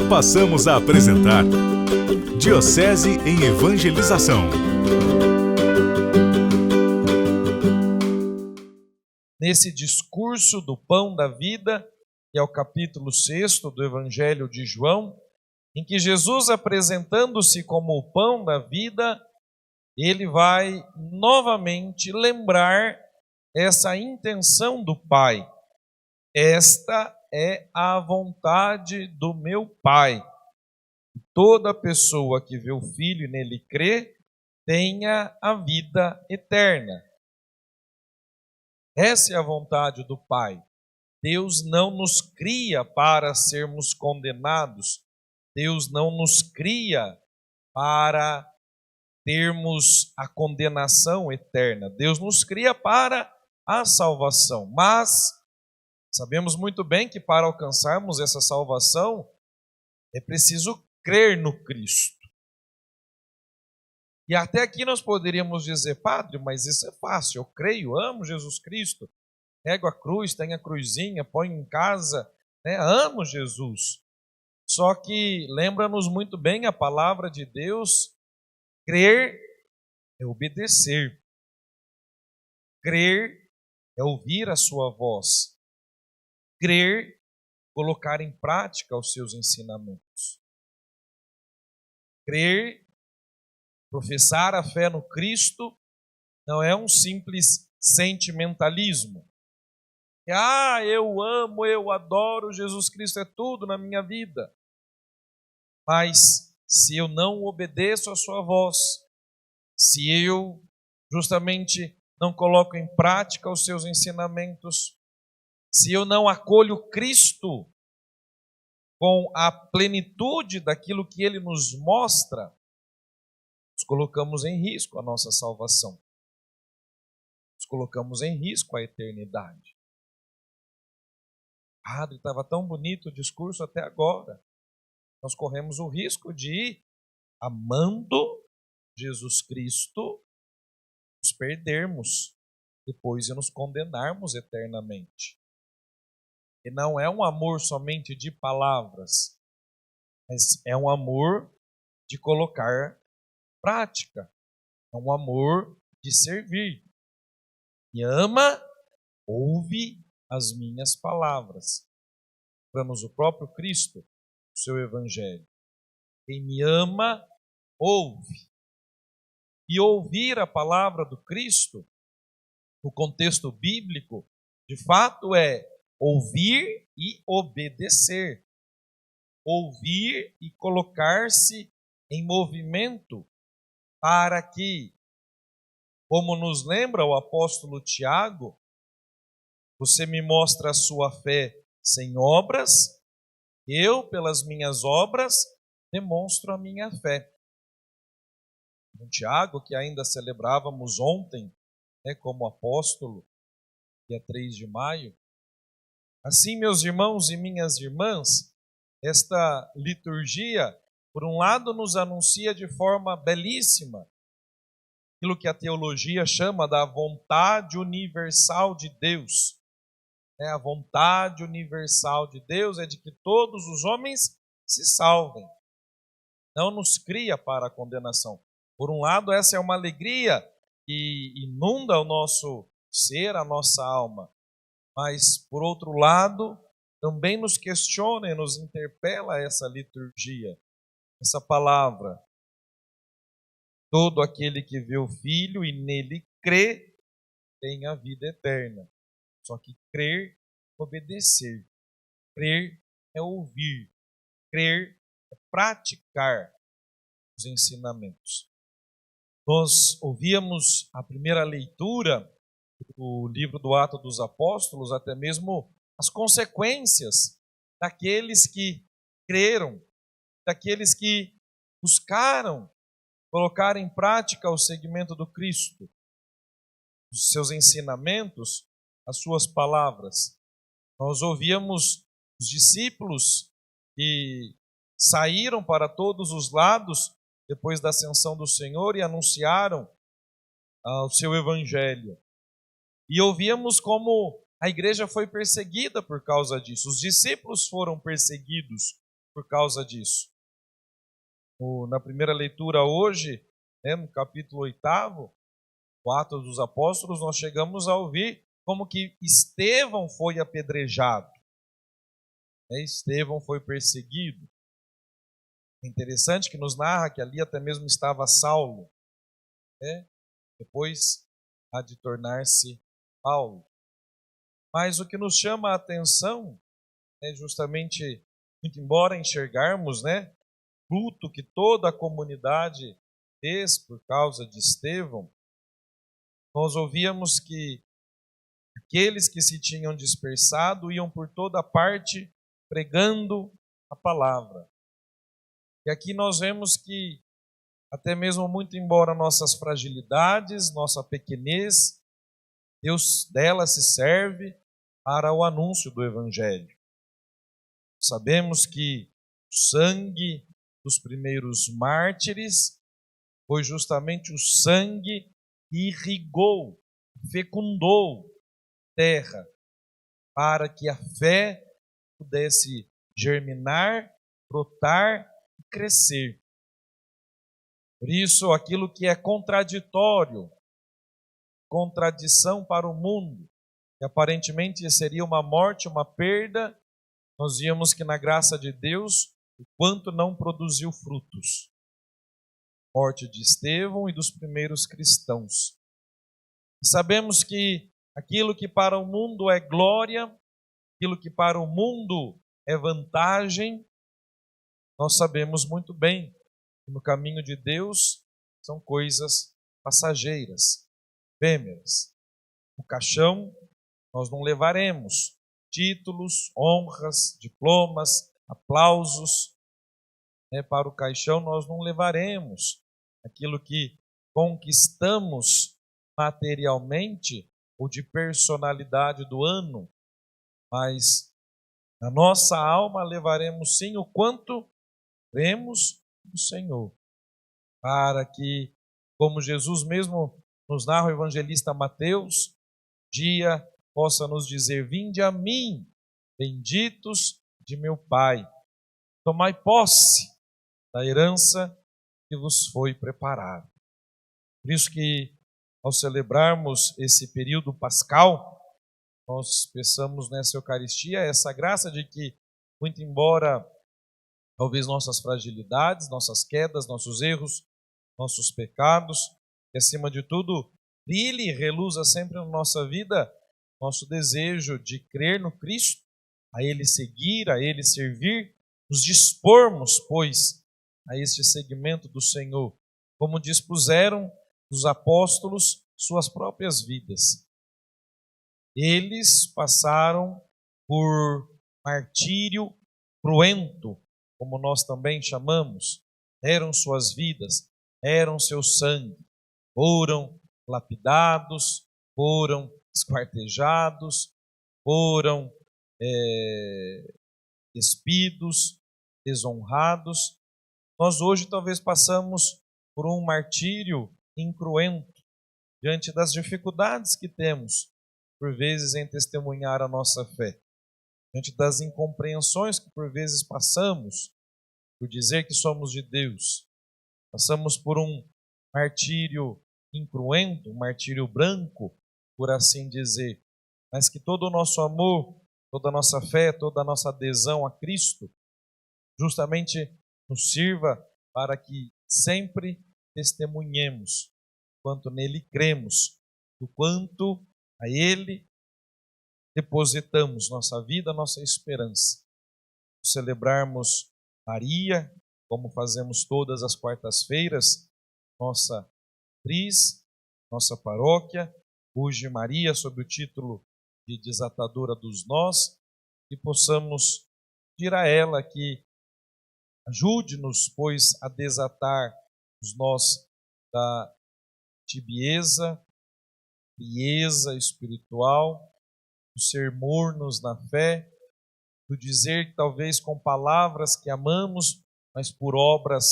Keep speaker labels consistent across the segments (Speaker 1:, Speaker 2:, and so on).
Speaker 1: Passamos a apresentar Diocese em Evangelização.
Speaker 2: Nesse discurso do Pão da Vida, que é o capítulo 6 do Evangelho de João, em que Jesus, apresentando-se como o Pão da Vida, ele vai novamente lembrar essa intenção do Pai. Esta é a vontade do meu Pai. Toda pessoa que vê o Filho e nele crê, tenha a vida eterna. Essa é a vontade do Pai. Deus não nos cria para sermos condenados. Deus não nos cria para termos a condenação eterna. Deus nos cria para a salvação. Mas sabemos muito bem que para alcançarmos essa salvação é preciso crer no Cristo. E até aqui nós poderíamos dizer, Padre, mas isso é fácil, eu creio, amo Jesus Cristo, pego a cruz, tenho a cruzinha, ponho em casa, amo Jesus. Só que lembra-nos muito bem a palavra de Deus, crer é obedecer. Crer é ouvir a sua voz. Crer, colocar em prática os seus ensinamentos. Crer, professar a fé no Cristo, não é um simples sentimentalismo. Eu amo, eu adoro, Jesus Cristo é tudo na minha vida. Mas se eu não obedeço a sua voz, se eu justamente não coloco em prática os seus ensinamentos, se eu não acolho Cristo com a plenitude daquilo que Ele nos mostra, nós colocamos em risco a nossa salvação. Nós colocamos em risco a eternidade. Padre, estava tão bonito o discurso até agora. Nós corremos o risco de, amando Jesus Cristo, nos perdermos depois e nos condenarmos eternamente. E não é um amor somente de palavras, mas é um amor de colocar prática. É um amor de servir. Me ama, ouve as minhas palavras. Lembramos o próprio Cristo, o seu Evangelho. Quem me ama, ouve. E ouvir a palavra do Cristo, no contexto bíblico, de fato é ouvir e obedecer. Ouvir e colocar-se em movimento para que, como nos lembra o apóstolo Tiago, você me mostra a sua fé sem obras, eu, pelas minhas obras, demonstro a minha fé. Com Tiago, que ainda celebrávamos ontem, como apóstolo, dia 3 de maio. Assim, meus irmãos e minhas irmãs, esta liturgia, por um lado, nos anuncia de forma belíssima aquilo que a teologia chama da vontade universal de Deus. A vontade universal de Deus é de que todos os homens se salvem. Não nos cria para a condenação. Por um lado, essa é uma alegria que inunda o nosso ser, a nossa alma. Mas, por outro lado, também nos questiona e nos interpela essa liturgia, essa palavra. Todo aquele que vê o Filho e nele crê, tem a vida eterna. Só que crer é obedecer. Crer é ouvir. Crer é praticar os ensinamentos. Nós ouvíamos a primeira leitura do livro do Atos dos Apóstolos, até mesmo as consequências daqueles que creram, daqueles que buscaram colocar em prática o seguimento do Cristo, os seus ensinamentos, as suas palavras. Nós ouvíamos os discípulos que saíram para todos os lados depois da ascensão do Senhor e anunciaram o seu evangelho. E ouvíamos como a igreja foi perseguida por causa disso. Os discípulos foram perseguidos por causa disso. Na primeira leitura hoje, no capítulo 8º, o Atos dos Apóstolos, nós chegamos a ouvir como que Estevão foi apedrejado. Estevão foi perseguido. É interessante que nos narra que ali até mesmo estava Saulo. Depois há de tornar-se Paulo. Mas o que nos chama a atenção é justamente, muito embora enxergarmos, luto que toda a comunidade fez por causa de Estevão, nós ouvíamos que aqueles que se tinham dispersado iam por toda parte pregando a palavra. E aqui nós vemos que, até mesmo muito embora nossas fragilidades, nossa pequenez, Deus dela se serve para o anúncio do Evangelho. Sabemos que o sangue dos primeiros mártires foi justamente o sangue que irrigou, fecundou a terra, para que a fé pudesse germinar, brotar e crescer. Por isso, aquilo que é contraditório, contradição para o mundo, que aparentemente seria uma morte, uma perda, nós vimos que na graça de Deus, o quanto não produziu frutos. Morte de Estevão e dos primeiros cristãos. E sabemos que aquilo que para o mundo é glória, aquilo que para o mundo é vantagem, nós sabemos muito bem que no caminho de Deus são coisas passageiras, efêmeras. O caixão nós não levaremos títulos, honras, diplomas, aplausos. Para o caixão nós não levaremos aquilo que conquistamos materialmente ou de personalidade do ano, mas na nossa alma levaremos sim o quanto cremos no Senhor, para que, como Jesus mesmo nos narra o evangelista Mateus, dia possa nos dizer: vinde a mim, benditos de meu Pai, tomai posse da herança que vos foi preparada. Por isso que, ao celebrarmos esse período pascal, nós peçamos nessa Eucaristia essa graça de que, muito embora talvez nossas fragilidades, nossas quedas, nossos erros, nossos pecados, que acima de tudo brilhe e reluza sempre na nossa vida nosso desejo de crer no Cristo, a Ele seguir, a Ele servir, nos dispormos, pois, a este seguimento do Senhor, como dispuseram os apóstolos suas próprias vidas. Eles passaram por martírio cruento, como nós também chamamos. Eram suas vidas, eram seu sangue. Foram lapidados, foram esquartejados, foram despidos, desonrados. Nós hoje talvez passamos por um martírio incruento diante das dificuldades que temos, por vezes, em testemunhar a nossa fé, diante das incompreensões que por vezes passamos por dizer que somos de Deus. Passamos por um martírio incruento, um martírio branco, por assim dizer, mas que todo o nosso amor, toda a nossa fé, toda a nossa adesão a Cristo, justamente nos sirva para que sempre testemunhemos quanto nele cremos, do quanto a Ele depositamos nossa vida, nossa esperança. Celebrarmos Maria, como fazemos todas as quartas-feiras, nossa atriz, nossa paróquia, hoje Maria, sob o título de desatadora dos nós, e possamos pedir a ela que ajude-nos, pois, a desatar os nós da tibieza, frieza espiritual, do ser mornos na fé, do dizer talvez com palavras que amamos, mas por obras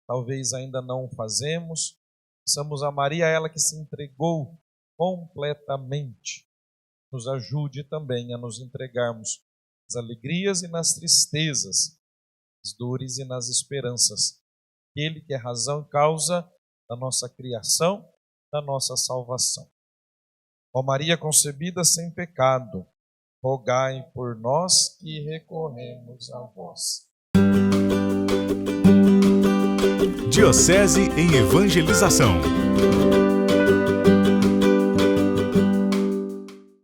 Speaker 2: talvez ainda não o fazemos. Peçamos a Maria, ela que se entregou completamente, nos ajude também a nos entregarmos nas alegrias e nas tristezas, nas dores e nas esperanças. Ele que é razão e causa da nossa criação, da nossa salvação. Ó Maria concebida sem pecado, rogai por nós que recorremos a vós.
Speaker 1: Diocese em Evangelização.